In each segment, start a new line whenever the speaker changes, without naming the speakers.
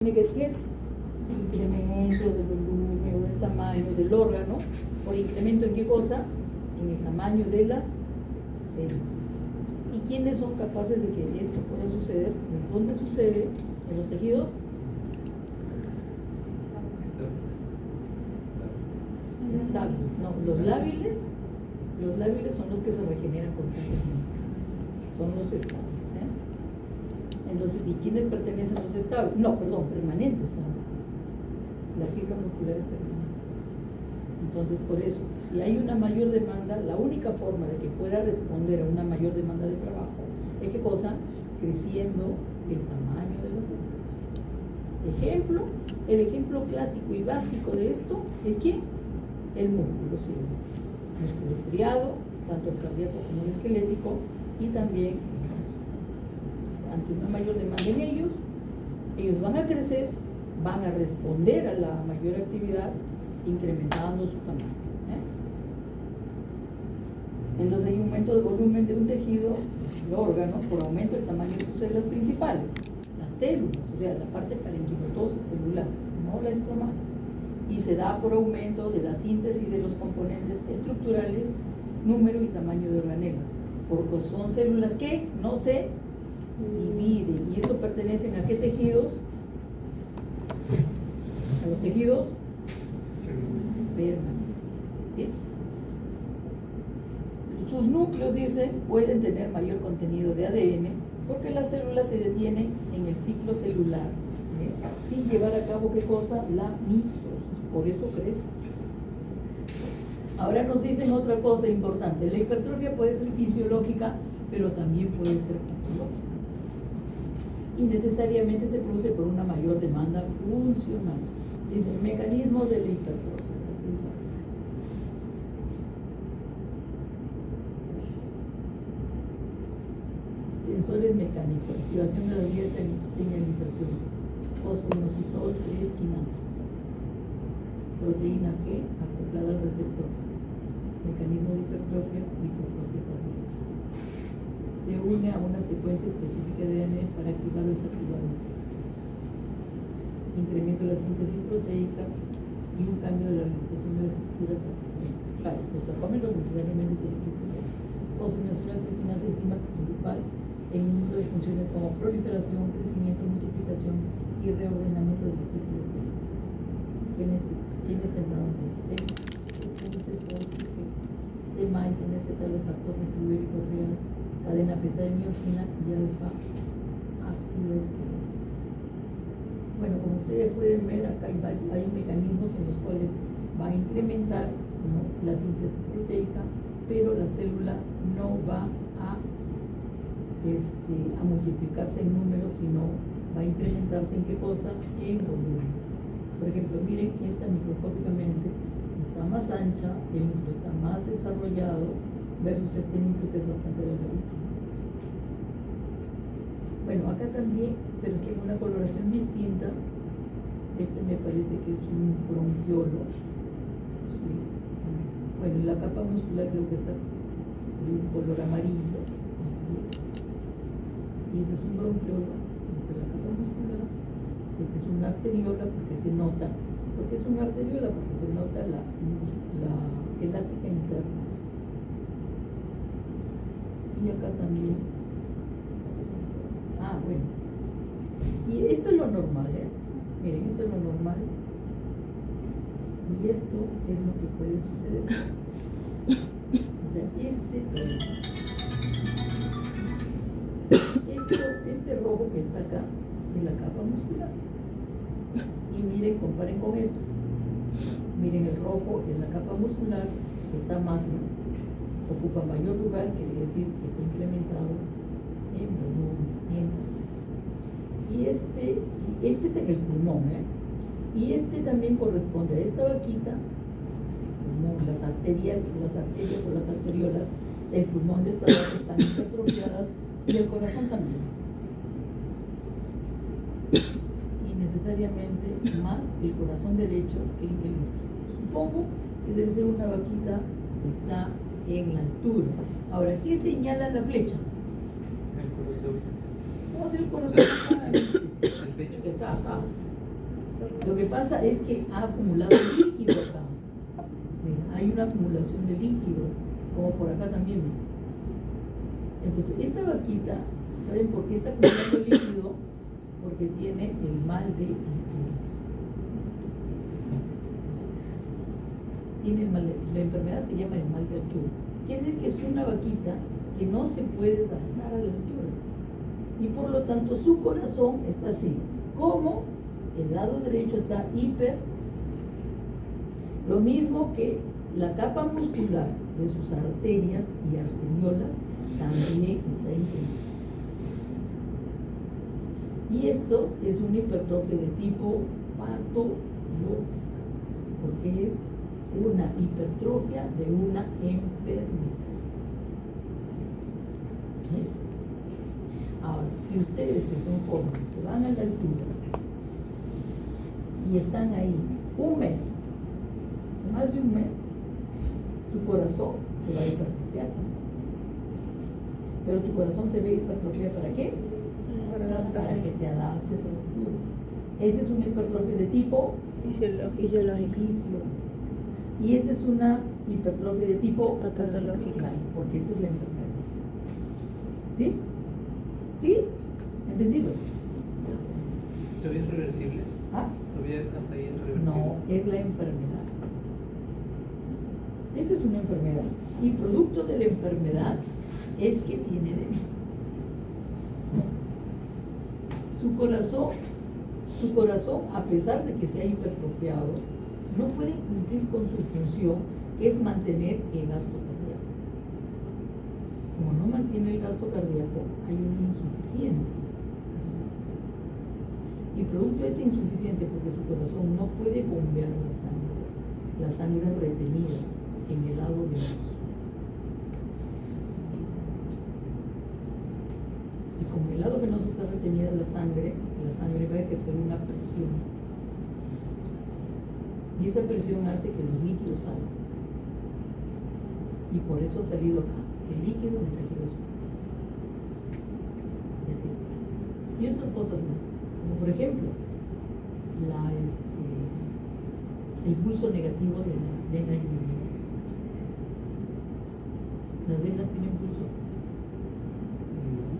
¿Qué es? Incremento del volumen o del tamaño del órgano, por incremento en qué cosa? En el tamaño de las células. ¿Y quiénes son capaces de que esto pueda suceder? ¿En dónde sucede? ¿En los tejidos? Estables, no. Los lábiles son los que se regeneran constantemente. Son los estables. Entonces, ¿y quiénes pertenecen a los estables? No, perdón, permanentes son. La fibra muscular es permanente. Entonces, por eso, si hay una mayor demanda, la única forma de que pueda responder a una mayor demanda de trabajo es ¿qué cosa? Creciendo el tamaño de la célula. El ejemplo clásico y básico de esto es ¿quién? El músculo, sí. El músculo estriado, tanto el cardíaco como el esquelético, y también ante una mayor demanda en ellos van a crecer, van a responder a la mayor actividad incrementando su tamaño. Entonces hay un aumento de volumen de un tejido, de órgano, por aumento del tamaño de sus células principales, las células, o sea, la parte parenquimatosa celular, no la estromal, y se da por aumento de la síntesis de los componentes estructurales, número y tamaño de organelas, porque son células que no se dividen, y eso pertenecen a qué tejidos? A los tejidos permanentes, ¿sí? Sus núcleos, dicen, pueden tener mayor contenido de ADN porque las células se detienen en el ciclo celular, sin llevar a cabo ¿qué cosa? La mitosis, por eso crece. Ahora nos dicen otra cosa importante: la hipertrofia puede ser fisiológica, pero también puede ser patológica. Y necesariamente se produce por una mayor demanda funcional. Dice, mecanismos de la hipertrofia. Sensores mecánicos, activación de las vías de señalización, fosfoinositol 3 quinasa, proteína G acoplada al receptor, mecanismo de hipertrofia, hipertrofia cardíaca. Se une a una secuencia específica de ADN para activar o desactivar incremento de la síntesis proteica y un cambio de la organización de las estructuras. Claro, los apómeros necesariamente tienen que crecer. Fosfoinositol quinasa enzima principal en un número de funciones como proliferación, crecimiento, multiplicación y reordenamiento del ciclo esquelético. ¿Quiénes tempranos? C, más, genes fetales, factor metabólico real, cadena pesada de miosina y alfa activo esquelético. Bueno, como ustedes pueden ver, acá hay mecanismos en los cuales va a incrementar, ¿no?, la síntesis proteica, pero la célula no va a multiplicarse en números, sino va a incrementarse en qué cosa? En volumen. Por ejemplo, miren, esta microscópicamente está más ancha, el núcleo está más desarrollado versus este núcleo que es bastante delgadito. Bueno, acá también, pero es que en una coloración distinta. Este me parece que es un bronquiolo, ¿sí? Bueno, la capa muscular creo que está de un color amarillo, y este es un bronquiolo, esta es la capa muscular. Este es una arteriola porque se nota, la elástica interna. Y acá también. Ah, bueno. Y esto es lo normal, Miren, esto es lo normal. Y esto es lo que puede suceder. O sea, este rojo que está acá es la capa muscular. Y miren, comparen con esto. Miren, el rojo es la capa muscular, está más, ¿no? Ocupa mayor lugar, quiere decir que se ha incrementado en volumen. Y este es en el pulmón, y este también corresponde a esta vaquita, pulmón, las arterias o las arteriolas del pulmón de esta vaca están hipertrofiadas, y el corazón también. Y necesariamente más el corazón derecho que el izquierdo. Supongo que debe ser una vaquita que está en la altura. Ahora, ¿qué señala la flecha?
El corazón.
¿Cómo es el corazón? El pecho que está acá. Lo que pasa es que ha acumulado líquido acá. Mira, hay una acumulación de líquido, como por acá también. Mira. Entonces, esta vaquita, ¿saben por qué está acumulando líquido? Porque tiene el mal de altura. Tiene el mal la enfermedad se llama el mal de altura. Quiere decir que es una vaquita que no se puede adaptar a la altura. Y por lo tanto su corazón está así. Como el lado derecho está hiper, lo mismo que la capa muscular de sus arterias y arteriolas también está hiper. Y esto es una hipertrofia de tipo patológica, porque es una hipertrofia de una enfermedad. ¿Sí? Ahora, si ustedes que son jóvenes se van a la altura y están ahí un mes, más de un mes, tu corazón se va a hipertrofiar. Pero tu corazón se ve hipertrofiado ¿para qué? Para que te adaptes a la altura. Esa es una hipertrofia de tipo fisiológico. Y esta es una hipertrofia de tipo patológica, porque esa es la enfermedad. ¿Sí? ¿Sí? ¿Entendido?
¿Todavía es reversible?
¿Ah?
¿Todavía hasta ahí es reversible?
No, es la enfermedad. Eso es una enfermedad. Y producto de la enfermedad es que tiene edema. Su corazón, a pesar de que se ha hipertrofiado, no puede cumplir con su función, que es mantener el gasto cardíaco. Como no mantiene el gasto cardíaco, hay una insuficiencia. Y producto de esa insuficiencia, porque su corazón no puede bombear la sangre retenida en el lado venoso. Y como el lado venoso está retenida la sangre va a ejercer una presión. Y esa presión hace que los líquidos salgan. Y por eso ha salido acá el líquido del tejido espontáneo. Y así está. Y otras cosas más. Como por ejemplo, el pulso negativo de la vena yugular. ¿Las venas tienen pulso?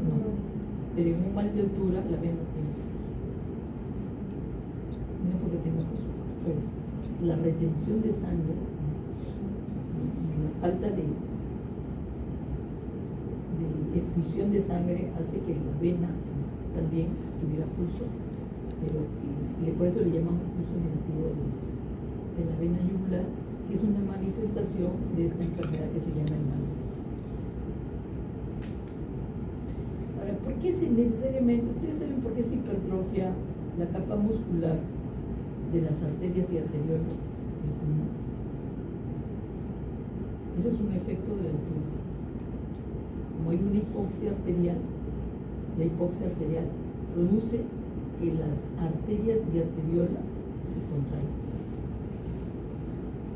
No. Pero en un mal de altura la vena tiene pulso. No porque tenga pulso, pero la retención de sangre, la falta de expulsión de sangre hace que la vena también tuviera pulso, pero por eso le llaman pulso negativo de la vena yugular, que es una manifestación de esta enfermedad que se llama el mal. Ahora, ¿por qué necesariamente? Ustedes saben por qué se hipertrofia la capa muscular de las arterias y arteriolas del pulmón. Eso es un efecto de la altura. Como hay una hipoxia arterial, la hipoxia arterial produce que las arterias y arteriolas se contraigan.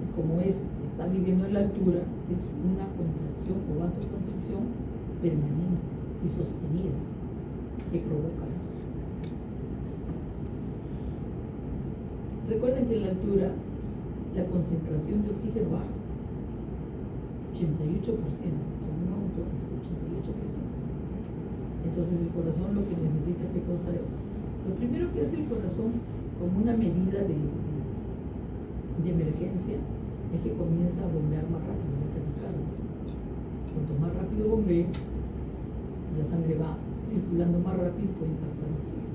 Y como está viviendo en la altura, es una contracción o vasoconstricción permanente y sostenida que provoca eso. Recuerden que en la altura la concentración de oxígeno baja 88%, según un autor es 88%. Entonces el corazón lo que necesita, ¿qué cosa es? Lo primero que hace el corazón como una medida de emergencia es que comienza a bombear más rápido, no taquicardia. Cuanto más rápido bombee, la sangre va circulando más rápido y puede captar oxígeno.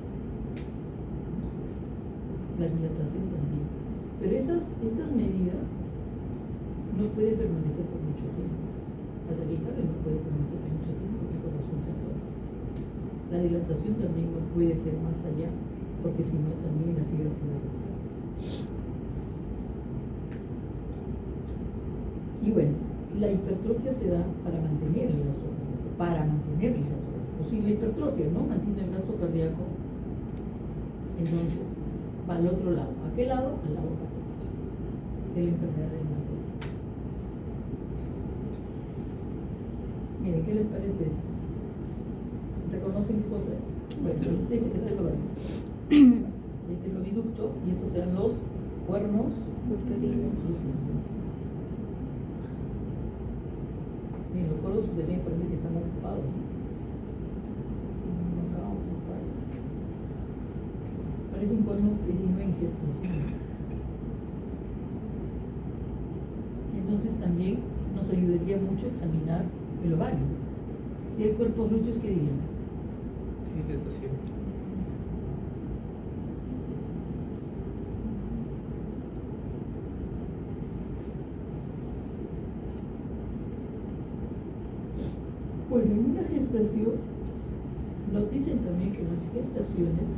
La dilatación también. Pero estas medidas no pueden permanecer por mucho tiempo. La taquicardia no puede permanecer por mucho tiempo porque el corazón se apaga. La dilatación también no puede ser más allá, porque si no también la fibra puede romperse. Y bueno, la hipertrofia se da para mantener el gasto cardíaco. O si la hipertrofia no mantiene el gasto cardíaco, entonces va al otro lado. ¿A qué lado? Al lado patológico, de la enfermedad del mal. Miren, ¿qué les parece esto? ¿Reconocen qué cosa es? Bueno, dice que está lo Este es el oviducto y estos serán los cuernos
Uterinos.
uterinos. Miren, los cuernos uterinos parece que están ocupados, ¿no? Acá, acá. Parece un cuerno uterino en gestación. Entonces también nos ayudaría mucho a examinar el ovario. Si hay cuerpos lúteos, ¿qué dirían?
Sí, gestación.
Bueno, en una gestación nos dicen también que en las gestaciones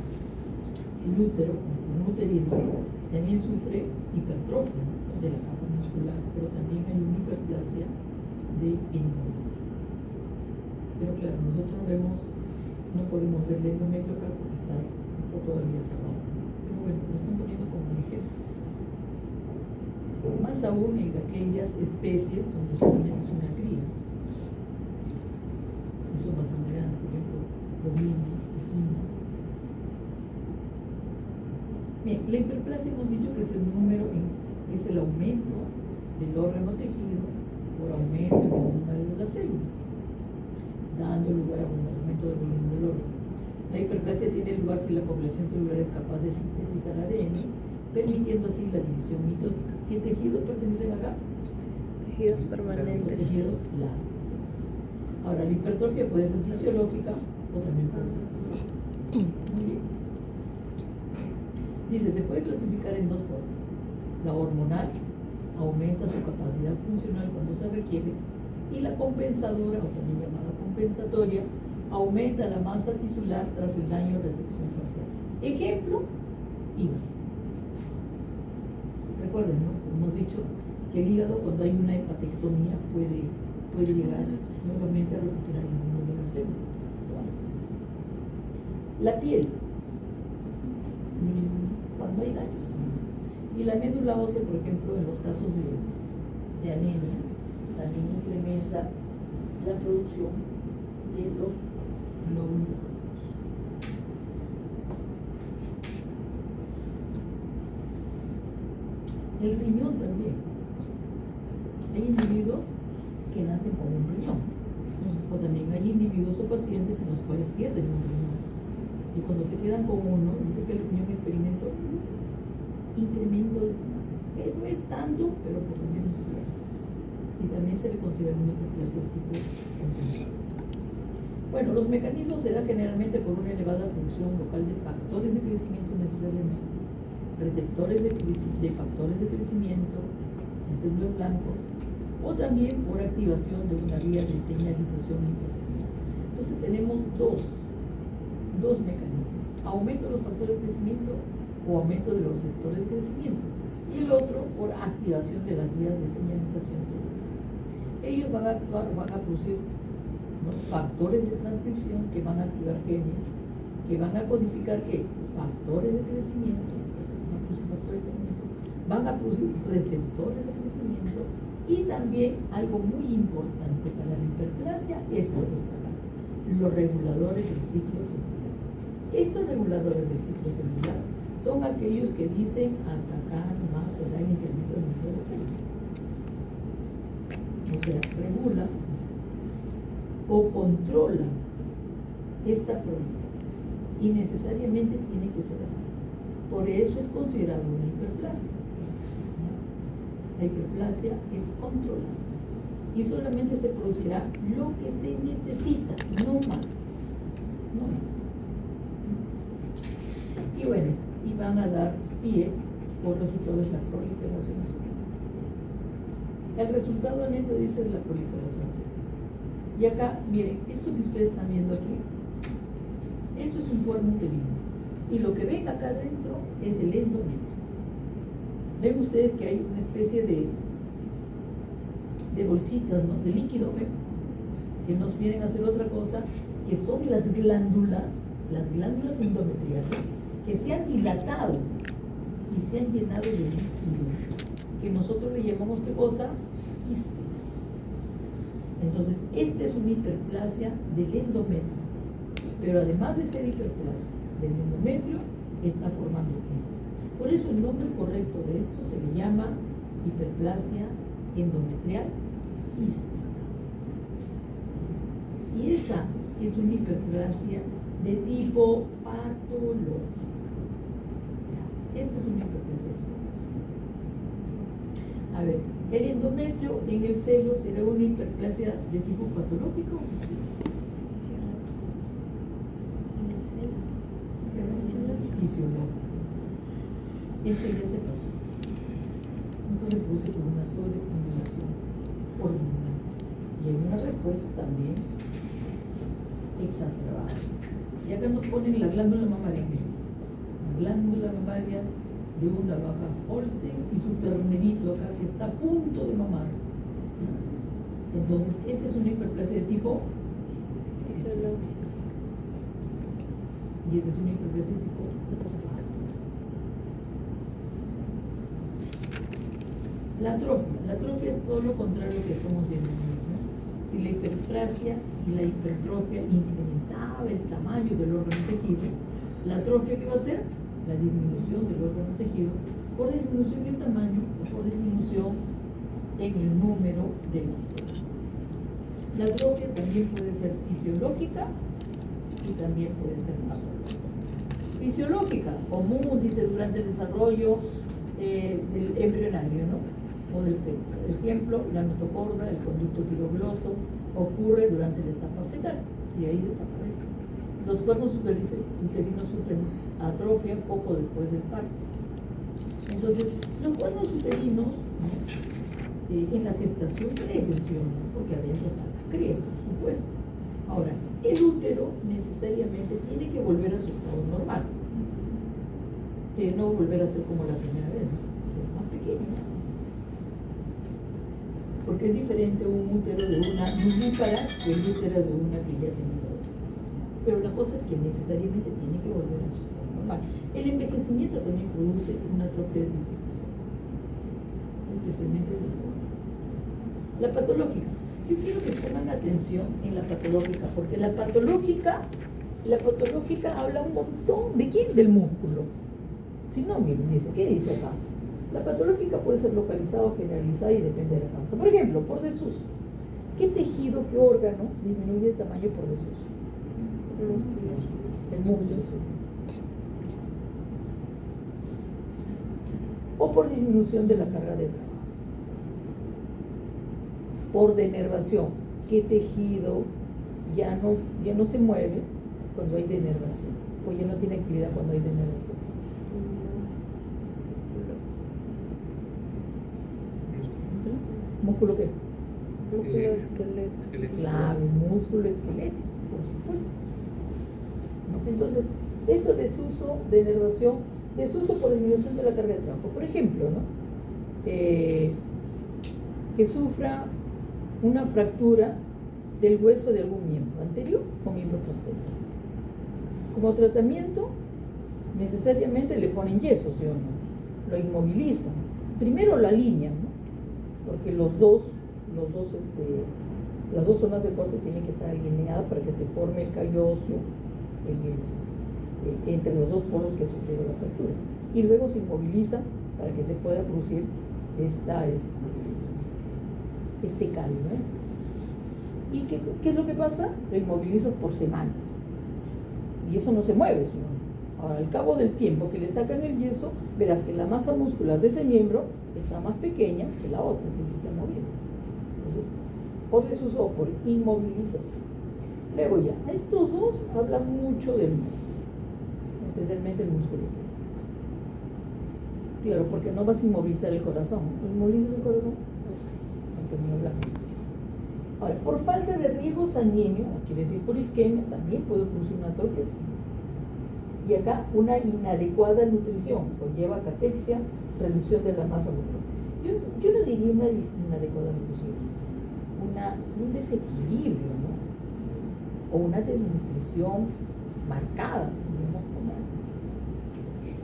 el útero, el uterino, también sufre hipertrofia, ¿no?, de la capa muscular, pero también hay una hiperplasia de endometrio. Pero claro, nosotros no podemos ver el endometrio acá porque está todavía cerrado. Pero bueno, lo están poniendo como ejemplo. Más aún en aquellas especies donde solamente es una cría. Eso es bastante grande, por ejemplo, bovino, equino. Bien, la hiperplasia hemos dicho que es el es el aumento del órgano tejido por aumento en el número de las células, dando lugar a un aumento del volumen del órgano. La hiperplasia tiene lugar si la población celular es capaz de sintetizar ADN, permitiendo así la división mitótica. ¿Qué tejidos pertenecen acá?
Tejidos
Los
permanentes.
tejidos largos. ¿Sí? Ahora, la hipertrofia puede ser fisiológica o también puede ser patológica. Muy bien. Dice, se puede clasificar en dos formas. La hormonal aumenta su capacidad funcional cuando se requiere, y la compensadora, o también llamada compensatoria, aumenta la masa tisular tras el daño o resección facial. Ejemplo, hígado. Recuerden, ¿no? Hemos dicho que el hígado, cuando hay una hepatectomía, puede llegar nuevamente a recuperar el número de las células. Lo hace así. La piel, cuando hay daño, sí. Y la médula ósea, por ejemplo, en los casos de anemia, también incrementa la producción de los glóbulos rojos. El riñón también. Hay individuos que nacen con un riñón, o también hay individuos o pacientes en los cuales pierden un riñón. Y cuando se quedan con uno, dice que el riñón experimenta un incremento de tamaño, que no es tanto, pero por lo menos sí. Y también se le considera una hiperplasia tipo compensada. Bueno, los mecanismos se dan generalmente por una elevada producción local de factores de crecimiento necesariamente, receptores de factores de crecimiento en células blancas, o también por activación de una vía de señalización intracelular. Entonces tenemos dos mecanismos: aumento de los factores de crecimiento o aumento de los receptores de crecimiento, y el otro por activación de las vías de señalización celular. Ellos van a actuar, van a producir, ¿no?, factores de transcripción que van a activar genes, que van a codificar factores de crecimiento, van a producir receptores de crecimiento, y también algo muy importante para la hiperplasia es lo que está acá: los reguladores del ciclo celular. Estos reguladores del ciclo celular son aquellos que dicen hasta acá nomás se da el incremento del número de células. O sea, regula o controla esta proliferación, y necesariamente tiene que ser así. Por eso es considerado una hiperplasia. La hiperplasia es controlada y solamente se producirá lo que se necesita, no más. No más. Y bueno, y van a dar pie por resultado de la proliferación celular. El resultado neto dice la proliferación celular. Y acá, miren, esto que ustedes están viendo aquí, esto es un cuerno uterino, y lo que ven acá adentro es el endometrio. Ven ustedes que hay una especie de bolsitas, ¿no?, de líquido, ¿ven?, que nos vienen a hacer otra cosa, que son las glándulas endometriales, que se han dilatado y se han llenado de líquido, que nosotros le llamamos, ¿qué cosa? Quistes. Entonces, esta es una hiperplasia del endometrio. Pero además de ser hiperplasia del endometrio, está formando quistes. Por eso el nombre correcto de esto se le llama hiperplasia endometrial quística. Y esa es una hiperplasia de tipo patológico. Esto es una hiperplasia. A ver, ¿el endometrio en el seno será una hiperplasia de tipo patológico? Fisiológico. Esto ya se pasó. Esto se produce por una sobreestimulación hormonal y hay una respuesta también exacerbada. Y acá nos ponen la glándula mamaria. La glándula mamaria de una vaca Holstein y su ternerito acá que está a punto de mamar. Entonces, esta es una hiperplasia de tipo
Fisiológico.
y esta es una hiperplasia de tipo
Patológico.
La atrofia es todo lo contrario que estamos viendo, ¿no? Si la hiperplasia y la hipertrofia incrementaba el tamaño del órgano tejido, la atrofia, ¿qué va a ser? La disminución del órgano tejido por disminución del tamaño o por disminución en el número de las células. La atrofia también puede ser fisiológica y también puede ser patológica. Fisiológica, común, dice, durante el desarrollo del embrionario, ¿no? O del feto. Por ejemplo, la notocorda, el conducto tirogloso, ocurre durante la etapa fetal y ahí desaparece. Los cuernos uterinos sufren atrofia poco después del parto. Entonces, los cuernos uterinos, ¿no? En la gestación crecen, ¿sí o no? Porque adentro está la cría, por supuesto. Ahora, el útero necesariamente tiene que volver a su estado normal. No volver a ser como la primera vez, ¿no? Ser más pequeño. Porque es diferente un útero de una nulípara que el útero de una que ya ha tenido otro. Pero la cosa es que necesariamente tiene que volver a su estado normal. El envejecimiento también produce una atrofia de disposición, especialmente en la zona. La patológica. Yo quiero que pongan atención en la patológica, porque la patológica habla un montón. ¿De quién? Del músculo. Si no, miren, dice, ¿qué dice acá? La patológica puede ser localizada o generalizada y depende de la causa. Por ejemplo, por desuso. ¿Qué tejido, qué órgano disminuye de tamaño por desuso? El músculo. O por disminución de la carga de trabajo. Por denervación. ¿Qué tejido ya no se mueve cuando hay denervación? O ya no tiene actividad cuando hay denervación. ¿Músculo qué?
Músculo esquelético.
Claro, músculo esquelético, por supuesto. ¿No? Entonces, esto desuso, denervación, desuso por disminución de la carga de trabajo. Por ejemplo, ¿no? Que sufra una fractura del hueso de algún miembro anterior o miembro posterior. Como tratamiento, necesariamente le ponen yeso, ¿sí o no? Lo inmovilizan. Primero lo alinean, ¿no? Porque las dos zonas de corte tienen que estar alineadas para que se forme el callo óseo entre los dos polos que ha sufrido la fractura. Y luego se inmoviliza para que se pueda producir este callo, ¿no? ¿Y qué es lo que pasa? Lo inmovilizas por semanas. Y eso no se mueve, sino ahora, al cabo del tiempo que le sacan el yeso, verás que la masa muscular de ese miembro está más pequeña que la otra, que sí se ha movido. Entonces, por desuso o por inmovilización. Luego ya, a estos dos hablan mucho del músculo, especialmente el músculo. Claro, porque no vas a inmovilizar el corazón. ¿Inmovilizas el corazón? Aunque ni hablar. Ahora, por falta de riego sanguíneo, quiere decir por isquemia, también puede producir una atrofia, sí. Y acá una inadecuada nutrición conlleva catexia, reducción de la masa muscular. Yo no diría una inadecuada nutrición, un desequilibrio, ¿no? O una desnutrición marcada, digamos, como.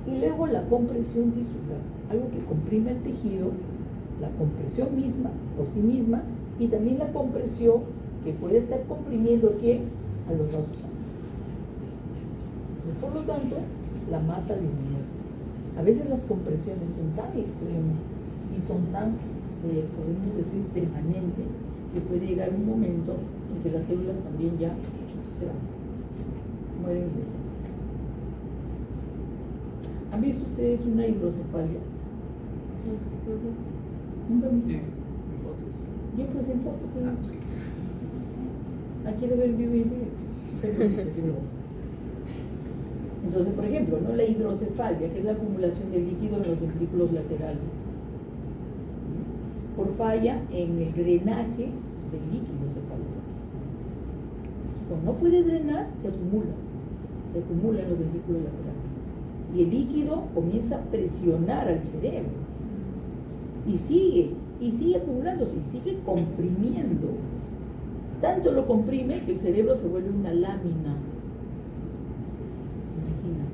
Y luego la compresión tisular, algo que comprime el tejido, la compresión misma, por sí misma, y también la compresión que puede estar comprimiendo ¿a quién? A los vasos sanguíneos. Por lo tanto, la masa disminuye. A veces las compresiones son tan extremas y son tan, podemos decir, permanentes, que puede llegar un momento en que las células también ya se van, mueren y desaparecen. ¿Han visto ustedes una hidrocefalia? ¿Nunca han visto?
Sí, en fotos.
Yo pues en foto, pero
Sí.
aquí debe ver vivo y directo. Entonces, por ejemplo, ¿no? La hidrocefalia, que es la acumulación de líquido en los ventrículos laterales, por falla en el drenaje del líquido cefálico. Cuando no puede drenar, se acumula en los ventrículos laterales. Y el líquido comienza a presionar al cerebro. Y sigue acumulándose, y sigue comprimiendo. Tanto lo comprime que el cerebro se vuelve una lámina. Imagina,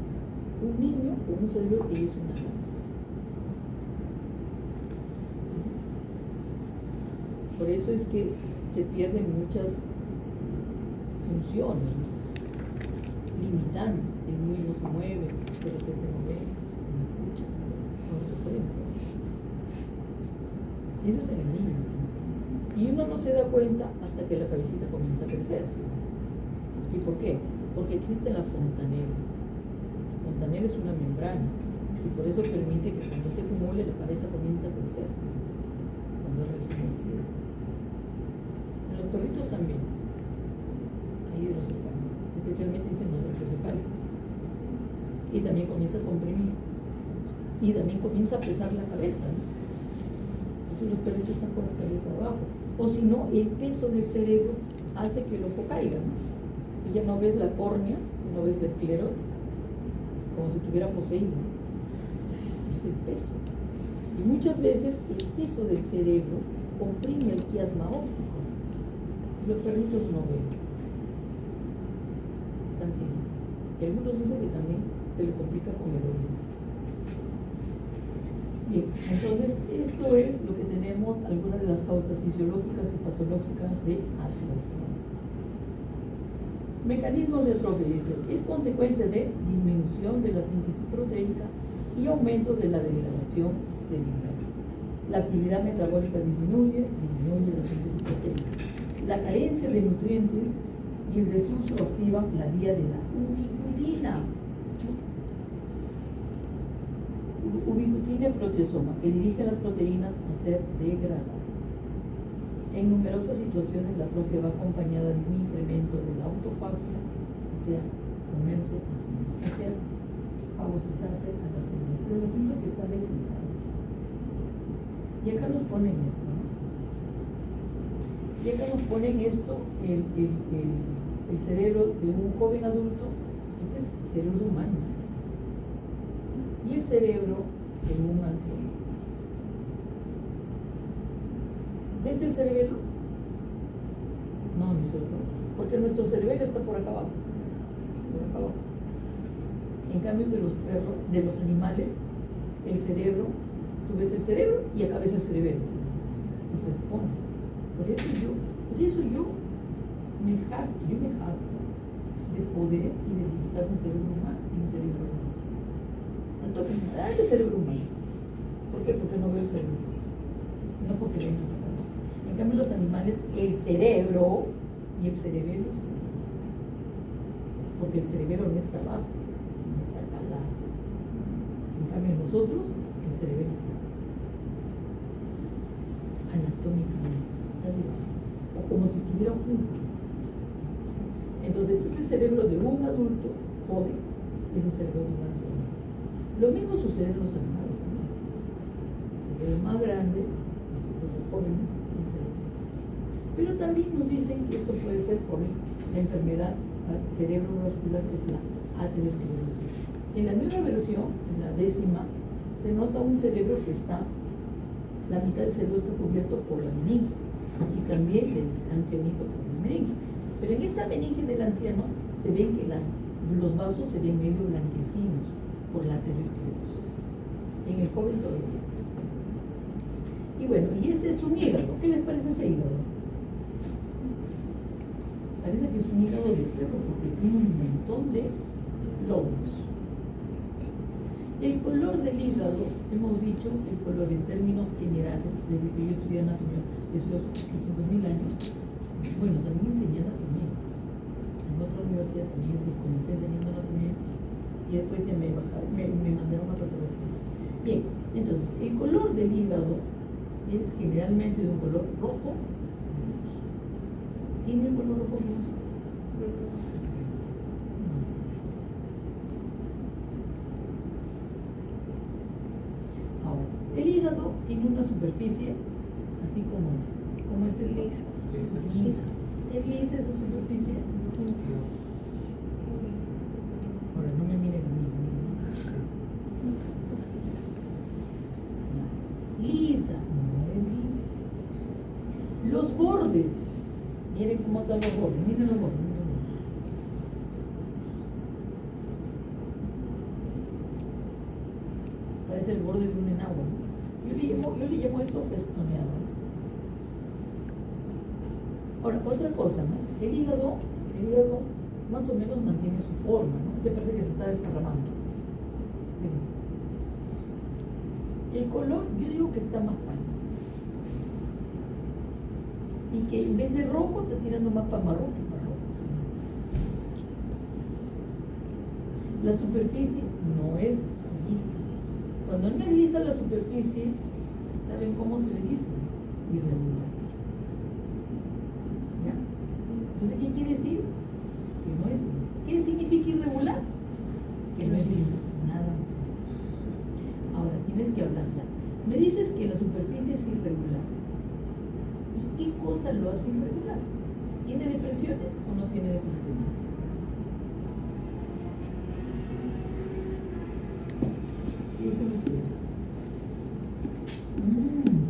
un niño con un cerebro que es una lámina. Por eso es que se pierden muchas funciones limitantes. El niño no se mueve, de repente no ve, no escucha, no se puede mover. Y eso es en el niño. Y uno no se da cuenta hasta que la cabecita comienza a crecer. ¿Sí? ¿Y por qué? Porque existe la fontanela. La fontanela es una membrana y por eso permite que cuando se acumule la cabeza comience a crecer. ¿Sí? Cuando es recién nacida. En los perritos también hay hidrocefalia, especialmente dicen los hidrocefalia. Y también comienza a comprimir. Y también comienza a pesar la cabeza, ¿no? Entonces los perritos están con la cabeza abajo. O si no, el peso del cerebro hace que el ojo caiga, ¿no? Y ya no ves la córnea, sino ves la esclerótica, como si estuviera poseído. Es el peso. Y muchas veces el peso del cerebro comprime el quiasma óptico. Y los perritos no ven. Están ciegos. Y algunos dicen que también se le complica con el oído. Bien, entonces esto es lo que tenemos, algunas de las causas fisiológicas y patológicas de atrofia. Mecanismos de atrofia, dice, es consecuencia de disminución de la síntesis proteica y aumento de la degradación celular. La actividad metabólica disminuye la síntesis proteica. La carencia de nutrientes y el desuso activan la vía de la ubiquitina. Ubiquitina proteasoma, que dirige las proteínas a ser degradadas. En numerosas situaciones la atrofia va acompañada de un incremento de la autofagia, o sea, comerse a sí mismo, o sea, fagocitarse a las células, pero las células que están degeneradas. Y acá nos ponen esto, ¿no? Y acá nos ponen esto, el cerebro de un joven adulto, este es el cerebro humano, y el cerebro de un anciano. ¿Ves el cerebelo? No, no se lo. Porque nuestro cerebelo está por acá abajo. Por acá abajo. En cambio de los perros, de los animales, el cerebro, tú ves el cerebro y acá ves el cerebelo. ¿Sí? Y se expone. Por eso yo me jacto de poder identificar un cerebro humano y un cerebro animal. No toquen nada de cerebro humano. ¿Por qué? Porque no veo el cerebro. No porque ven que se acaba. En cambio, los animales, el cerebro y el cerebelo sí. Porque el cerebelo no está abajo, sino está acá al lado. En cambio, nosotros, el cerebelo está acá. Anatómicamente, está debajo. O como si estuviera junto. Entonces, este es el cerebro de un adulto joven, es el cerebro de un anciano. Lo mismo sucede en los animales también. El cerebro más grande, los jóvenes, el cerebro. Pero también nos dicen que esto puede ser por la enfermedad cerebrovascular, que es la aterosclerosis. En la nueva versión, en la 10ª, se nota un cerebro que está, la mitad del cerebro está cubierto por la meninge, y también del ancianito por la meninge. Pero en esta meninge del anciano se ven que los vasos se ven medio blanquecinos por la aterosclerosis. En el joven todavía. Y bueno, y ese es un hígado. ¿Qué les parece ese hígado? Parece que es un hígado de perro porque tiene un montón de lóbulos. El color del hígado, hemos dicho que el color en términos generales, desde que yo estudié anatomía, eso hace 800.000 años, bueno, también enseñé anatomía. En otra universidad también comencé enseñando anatomía y después ya me mandaron a patología. Bien, entonces, el color del hígado es generalmente de un color rojo. ¿Tiene el color rojo? Ahora, el hígado tiene una superficie así como esta. ¿Cómo es esto? Lisa. ¿Es lisa esa superficie? Ahora, no me miren a mí. Lisa, no es lisa. Los bordes, miren cómo están los bordes, miren los bordes. Parece el borde de un enagua, ¿no? Yo le llamo esto festoneado. Ahora, otra cosa, ¿no? El hígado más o menos mantiene su forma, ¿no? ¿Te parece que se está desparramando? Sí. El color, yo digo que está más pálido. Y que en vez de rojo está tirando más para marrón que para rojo. ¿Sí? La superficie no es lisa. Cuando no es lisa la superficie, ¿saben cómo se le dice? Irregular. ¿Ya? Entonces, ¿qué quiere decir? Que no es lisa. ¿Qué significa irregular? Que no es lisa. Nada más. Ahora, tienes que hablar ya. Me dices que la superficie es irregular. ¿Y qué cosa lo hace irregular? ¿Tiene depresiones o no tiene depresiones? ¿Qué dicen ustedes?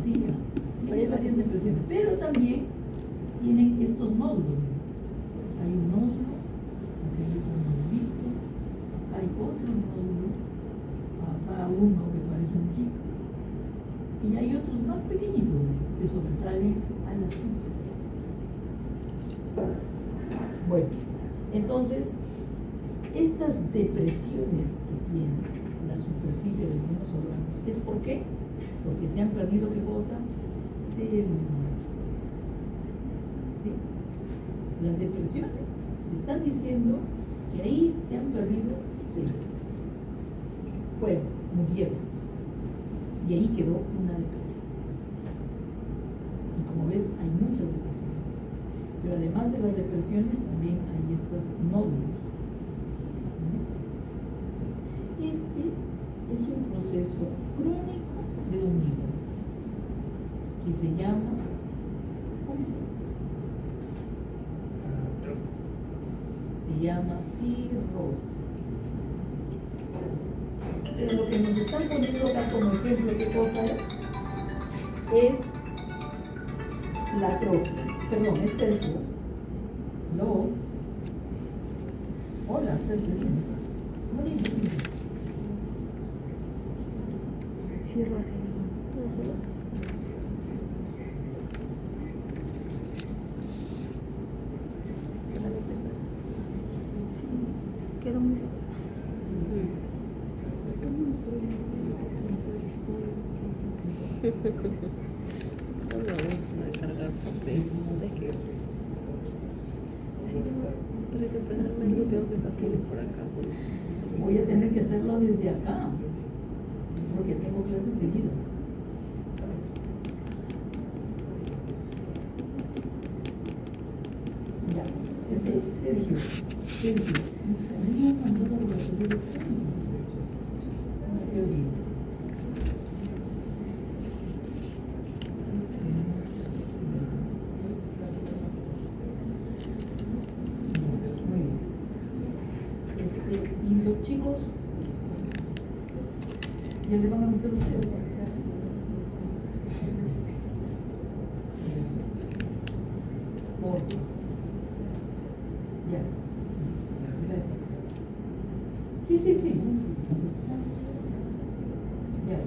Sí, ya. Tiene varias depresiones, pero también tienen estos nódulos. Hay un nódulo, acá hay otro nódulito, acá hay otro nódulo, acá uno que parece un quiste, y hay otros más pequeñitos que sobresalen a la superficie. Bueno, entonces, estas depresiones que tiene la superficie de algunos órganos, ¿es por qué? Porque se han perdido, ¿qué cosa? Células. ¿Sí? Las depresiones están diciendo que ahí se han perdido células. Bueno, murieron. Y ahí quedó una depresión. Y como ves, hay muchas depresiones. Pero además de las depresiones, también hay estos nódulos. Este es un proceso crónico de un hígado que se llama, ¿cómo se llama? Se llama cirrosis. Pero lo que nos están poniendo acá como ejemplo, ¿qué cosa es? Es la atrofia. Perdón, es Sergio. No. Hola, Sergio. Buenísimo.
Cirrosis. Sí, quedó muy bien. No me gusta cargar papel. Es que sí, para que prenderme yo tengo que papeles por acá.
Voy a tener que hacerlo desde acá, porque tengo clases seguidas. Ya, Sergio. También me mandó la laboratorio electrónico. No sé qué digo. Muy bien. Y los chicos, ¿ya le van a avisar ustedes? Por favor. Ya. Gracias. Sí. Ya.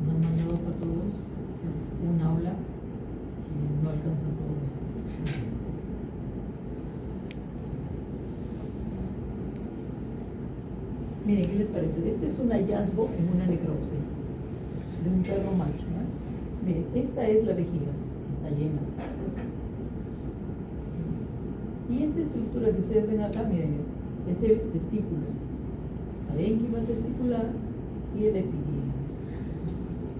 Nos han mandado para todos un aula que Miren, ¿qué les parece? Este es un hallazgo en una necropsia de un perro macho, ¿no? Miren, esta es la vejiga, está llena. Y esta estructura que ustedes ven acá, miren, es el testículo, parénquima testicular y el epidídimo.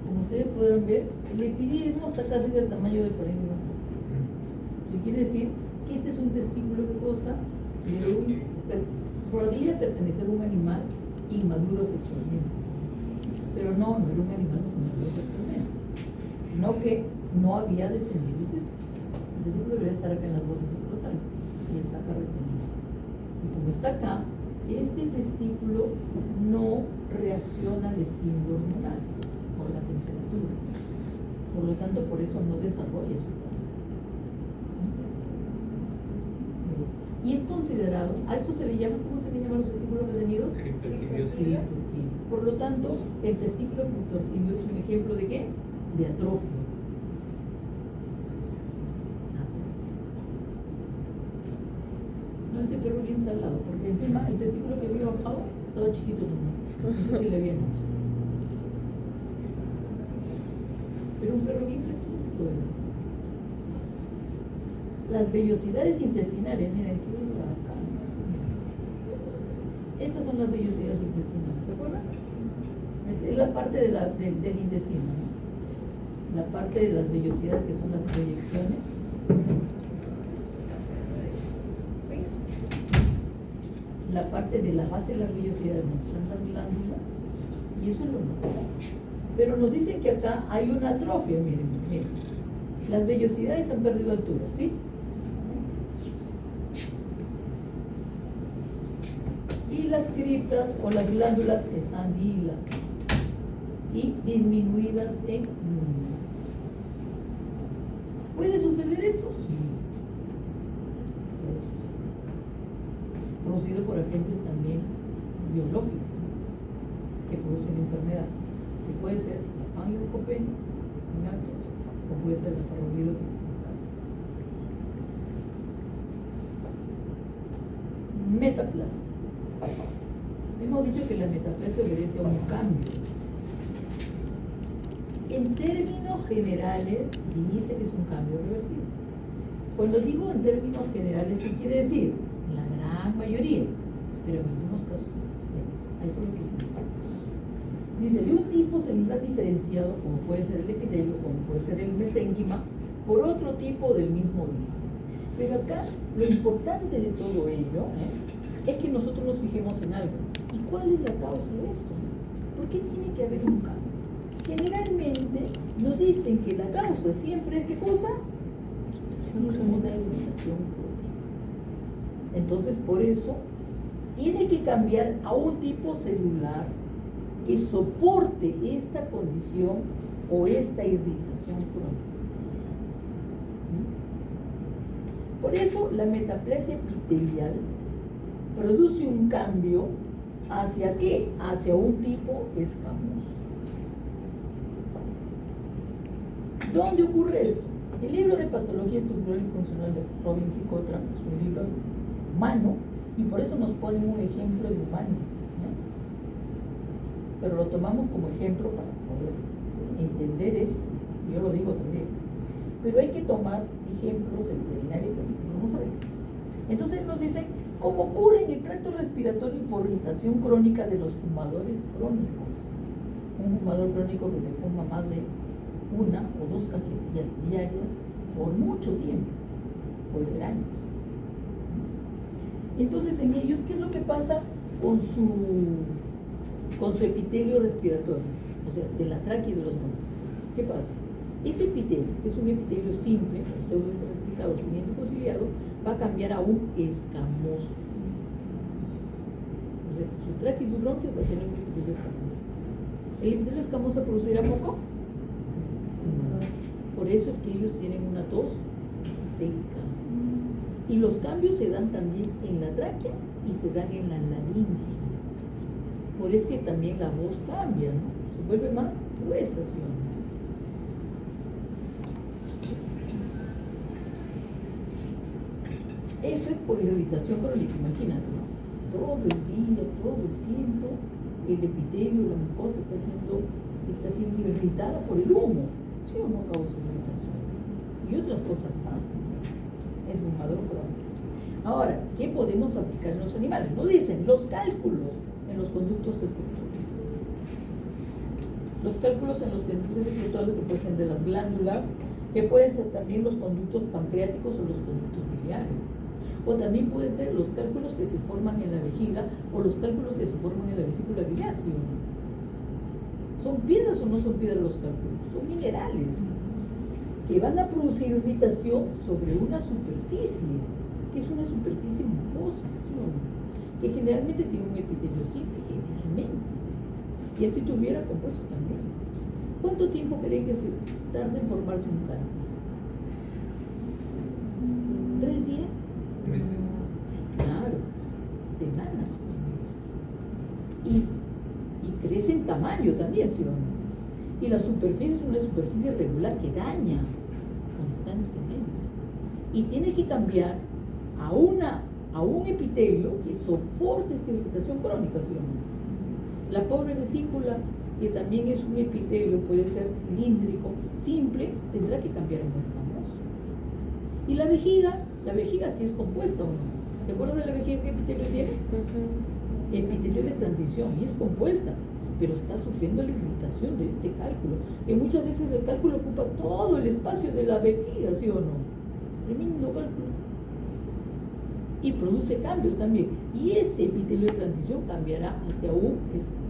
Como ustedes podrán ver, el epidídimo está casi del tamaño del parénquima. Eso quiere decir que este es un testículo de cosa podría pertenecer a un animal inmaduro sexualmente, ¿sí? Pero no era un animal inmaduro sexualmente, sino que no había descendido el testículo. El testículo debería estar acá en las bolsas escrotales y está acá retenido. Y como está acá, este testículo no reacciona al estímulo hormonal por la temperatura. Por lo tanto, por eso no desarrolla su cuerpo. Y es considerado, a esto se le llama, ¿cómo se le llaman los testículos retenidos?
Criptorquidiosis.
Por lo tanto, el testículo criptorquidio es un ejemplo de ¿qué? De atrofia. No, este perro bien salado, porque encima el testículo que había bajado estaba chiquito también. Eso que le habían hecho. Pero un perro bien fresquito. Las vellosidades intestinales, miren, aquí acá. Estas son las vellosidades intestinales, ¿se acuerdan? Es la parte de del intestino, ¿no? La parte de las vellosidades que son las proyecciones. La parte de la base de las vellosidades nos están las glándulas y eso es lo normal. Pero nos dicen que acá hay una atrofia, miren. Las vellosidades han perdido altura, ¿sí? Y las criptas o las glándulas están dilatadas y disminuidas en número. ¿Puede suceder esto? Sí. Puede suceder. Producido por agentes también biológicos, ¿no? Que producen enfermedad, que puede ser la panleucopenia en actos o puede ser la parvovirosis. Metaplasia. Hemos dicho que la metaplasia obedece a un cambio. En términos generales, dice que es un cambio reversible. Cuando digo en términos generales, ¿qué quiere decir? La gran mayoría, pero en algunos casos, eso es lo que significa. Dice, de un tipo celular diferenciado, como puede ser el epitelio, como puede ser el mesénquima, por otro tipo del mismo origen. Pero acá, lo importante de todo ello es que nosotros nos fijemos en algo. ¿Y cuál es la causa de esto? ¿Por qué tiene que haber un cambio? Generalmente nos dicen que la causa siempre es ¿qué cosa? Una irritación crónica. Entonces, por eso, tiene que cambiar a un tipo celular que soporte esta condición o esta irritación crónica. Por eso, la metaplasia epitelial produce un cambio ¿hacia qué? Hacia un tipo escamoso. ¿Dónde ocurre esto? El libro de Patología Estructural y Funcional de Robin C. Cotram es un libro humano y por eso nos ponen un ejemplo de humano, ¿no? Pero lo tomamos como ejemplo para poder entender esto. Yo lo digo también. Pero hay que tomar ejemplos de veterinaria que vamos a ver. Entonces nos dicen cómo ocurre en el tracto respiratorio por irritación crónica de los fumadores crónicos. Un fumador crónico que te fuma más de una o dos cajetillas diarias por mucho tiempo, puede ser años. Entonces en ellos, ¿qué es lo que pasa con su epitelio respiratorio? O sea, de la tráquea y de los bronquios. ¿Qué pasa? Ese epitelio, que es un epitelio simple, pseudoestratificado, cilíndrico ciliado, va a cambiar a un escamoso. O sea, su tráquea y su bronquio va a tener un epitelio escamoso. ¿El epitelio escamoso producirá moco? Por eso es que ellos tienen una tos seca. Y los cambios se dan también en la tráquea y se dan en la laringe. Por eso que también la voz cambia, ¿no? Se vuelve más gruesa, ¿sí? Eso es por irritación crónica, imagínate, ¿no? todo el día, todo el tiempo, el epitelio, la mucosa está siendo irritada por el humo. ¿Sí o no causa irritación? Y otras cosas más también. Es fumador crónico. Ahora, ¿qué podemos aplicar en los animales? Nos dicen los cálculos en los conductos excretorios. Los cálculos en los conductos excretorios que pueden ser de las glándulas, que pueden ser también los conductos pancreáticos o los conductos biliares. O también pueden ser los cálculos que se forman en la vejiga o los cálculos que se forman en la vesícula biliar, ¿sí o no? ¿Son piedras o no son piedras los cálculos? Son minerales que van a producir irritación sobre una superficie, que es una superficie mucosa, ¿sí o no? Que generalmente tiene un epitelio simple, generalmente. Y así tuviera compuesto también. ¿Cuánto tiempo creen que se tarda en formarse un cálculo? ¿3 días?
Meses.
Claro, semanas o meses. Y crece en tamaño también, ¿sí o no? Y la superficie es una superficie regular que daña constantemente. Y tiene que cambiar a un epitelio que soporte esta irritación crónica, ¿sí o no? La pobre vesícula, que también es un epitelio, puede ser cilíndrico, simple, tendrá que cambiar un escamoso. Y la vejiga sí es compuesta o no. ¿Te acuerdas de la vejiga que epitelio tiene? Epitelio de transición, y es compuesta, pero está sufriendo la irritación de este cálculo. Que muchas veces el cálculo ocupa todo el espacio de la vejiga, ¿sí o no? Tremendo cálculo. Y produce cambios también. Y ese epitelio de transición cambiará hacia un escamoso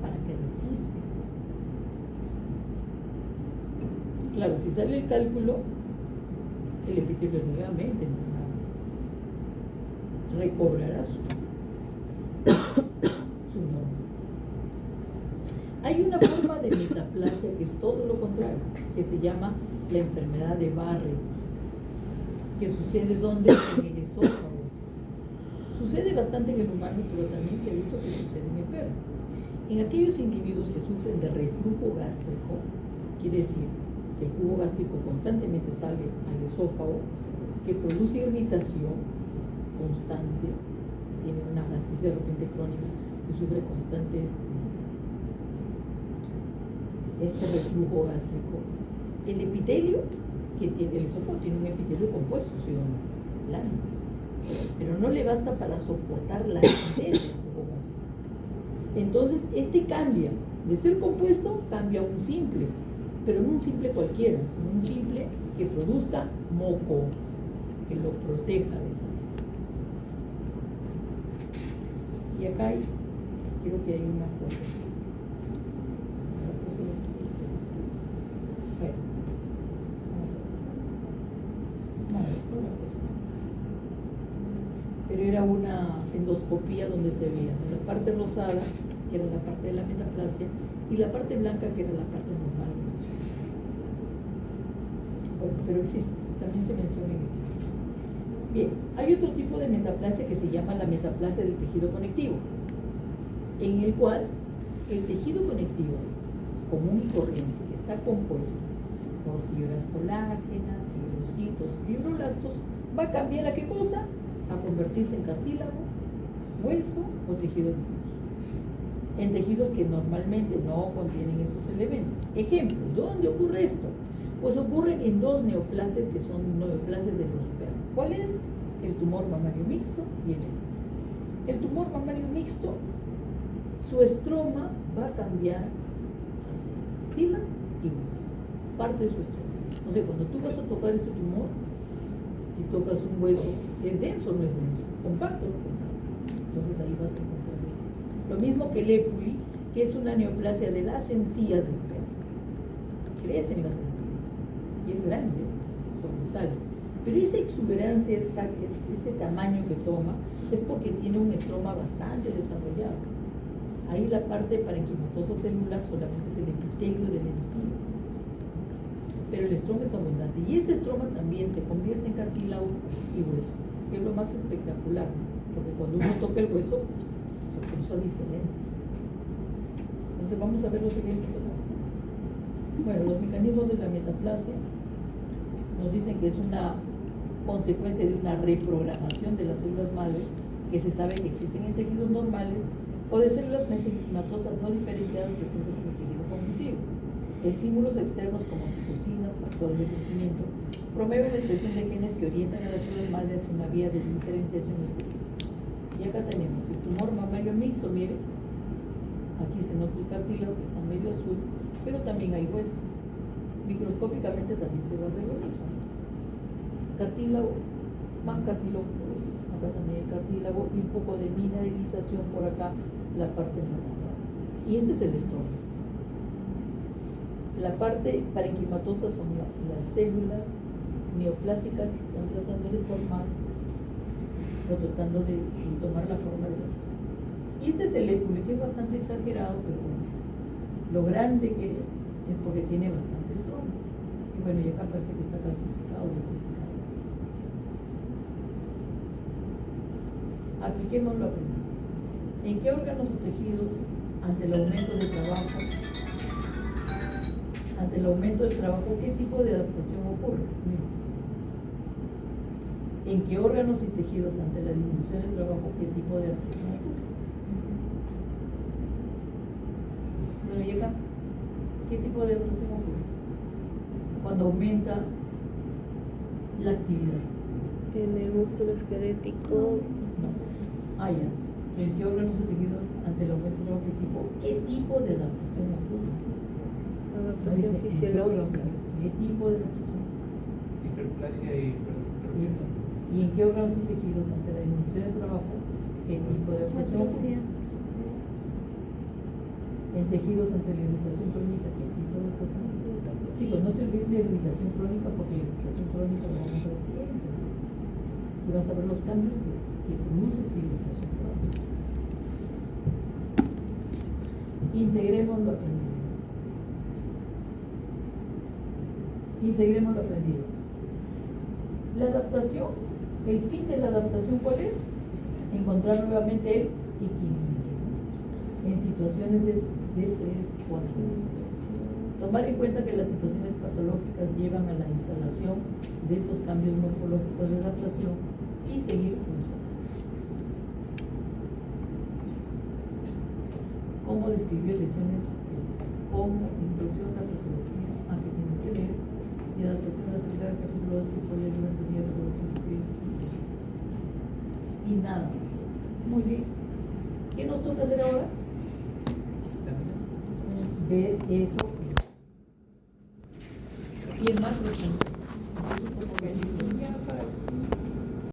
para que resista. Claro, si sale el cálculo, el epitelio nuevamente recobrará su norma. Hay una forma de metaplasia que es todo lo contrario, que se llama la enfermedad de Barrett, que sucede donde en el esófago. Sucede bastante en el humano, pero también se ha visto que sucede en el perro. En aquellos individuos que sufren de reflujo gástrico, quiere decir que el jugo gástrico constantemente sale al esófago, que produce irritación constante, tiene una gastritis de repente crónica y sufre constante este reflujo gástrico. El epitelio que tiene el esófago tiene un epitelio compuesto, ¿sí o no? Láminas. Pero no le basta para soportar la acidez del jugo gástrico. Entonces, este cambia de ser compuesto, cambia a un simple, pero no un simple cualquiera, sino un simple que produzca moco, que lo proteja de gas. Y acá quiero que haya una foto. Bueno, vamos a ver. No, pero era una endoscopía donde se veía la parte rosada, que era la parte de la metaplasia, y la parte blanca, que era la parte normal. Bueno, pero existe, también se menciona en el libro. Bien, hay otro tipo de metaplasia que se llama la metaplasia del tejido conectivo, en el cual el tejido conectivo común y corriente, que está compuesto por fibras colágenas, fibrocitos, fibroblastos, va a cambiar ¿a qué cosa? A convertirse en cartílago, hueso o tejido adiposo, en tejidos que normalmente no contienen estos elementos. Ejemplo, ¿dónde ocurre esto? Pues ocurre en dos neoplasias que son neoplasias de los perros. ¿Cuál es? El tumor mamario mixto y el EMI. El tumor mamario mixto, su estroma va a cambiar hacia cartílago y hueso, parte de su estroma. O sea, cuando tú vas a tocar ese tumor, si tocas un hueso, ¿es denso o no es denso? ¿Compacto o no compacto? Entonces ahí vas a encontrar eso. Lo mismo que el épuli, que es una neoplasia de las encías del perro. Crecen las encías y es grande, sobresale. Pero esa exuberancia, ese tamaño que toma, es porque tiene un estroma bastante desarrollado. Ahí la parte parenquimatosa celular solamente es el epitelio del encía. Pero el estroma es abundante. Y ese estroma también se convierte en cartílago y hueso, que es lo más espectacular, ¿no? Porque cuando uno toca el hueso, se cruza diferente. Entonces vamos a ver los ejemplos acá. Bueno, los mecanismos de la metaplasia nos dicen que es una consecuencia de una reprogramación de las células madre que se sabe que existen en tejidos normales, o de células mesenquimatosas no diferenciadas presentes en el tejido conjuntivo. Estímulos externos como citocinas, factores de crecimiento, promueven la expresión de genes que orientan a las células madre hacia una vía de diferenciación específica. Y acá tenemos el tumor mamario mixto, mire, aquí se nota el cartílago que está medio azul, pero también hay hueso. Microscópicamente también se va a ver lo mismo. Cartílago, más cartílago, hueso. Acá también hay cartílago y un poco de mineralización por acá, la parte marrón. Y este es el estrógeno. La parte parenquimatosa son las células neoplásicas que están tratando de formar o tratando de tomar la forma de las células. Y este es el écule, que es bastante exagerado, pero bueno, lo grande que es porque tiene bastante estrógeno. Y bueno, y acá parece que está calcificado o dosificado. Apliquémoslo a primero. ¿En qué órganos o tejidos, ante el aumento del trabajo, qué tipo de adaptación ocurre? Mira. ¿En qué órganos y tejidos, ante la disminución del trabajo, qué tipo de adaptación ocurre? Bueno, y acá, ¿qué tipo de adaptación ocurre? Cuando aumenta la actividad.
En el músculo esquelético.
No. Ah, ya. ¿En qué órganos o tejidos, ante el aumento del trabajo, qué tipo de adaptación ocurre?
Adaptación
No dice,
fisiológica.
¿qué tipo de adaptación?
Hiperplasia y hipertrofia.
¿Y en qué órganos y tejidos, ante la disminución del trabajo, qué tipo de adaptación ocurre? En tejidos, ante la irritación crónica, ¿qué tipo de adaptación ocurre? Chicos, no se olviden de la irritación crónica, porque la irritación crónica lo vamos a ver siempre. Y vas a ver los cambios que produce esta irritación crónica. Integremos lo aprendido. Integremos lo aprendido. La adaptación, el fin de la adaptación, ¿cuál es? Encontrar nuevamente el equilibrio en situaciones de estrés o adversidad. Tomar en cuenta que las situaciones patológicas llevan a la instalación de estos cambios morfológicos de adaptación y seguir funcionando. ¿Cómo describió lesiones? Como introducción a la patología, a que tienes que leer, y adaptación a la seguridad del capítulo de tipo de anatomía y nada más. Muy bien. ¿Qué nos toca hacer ahora? Ver eso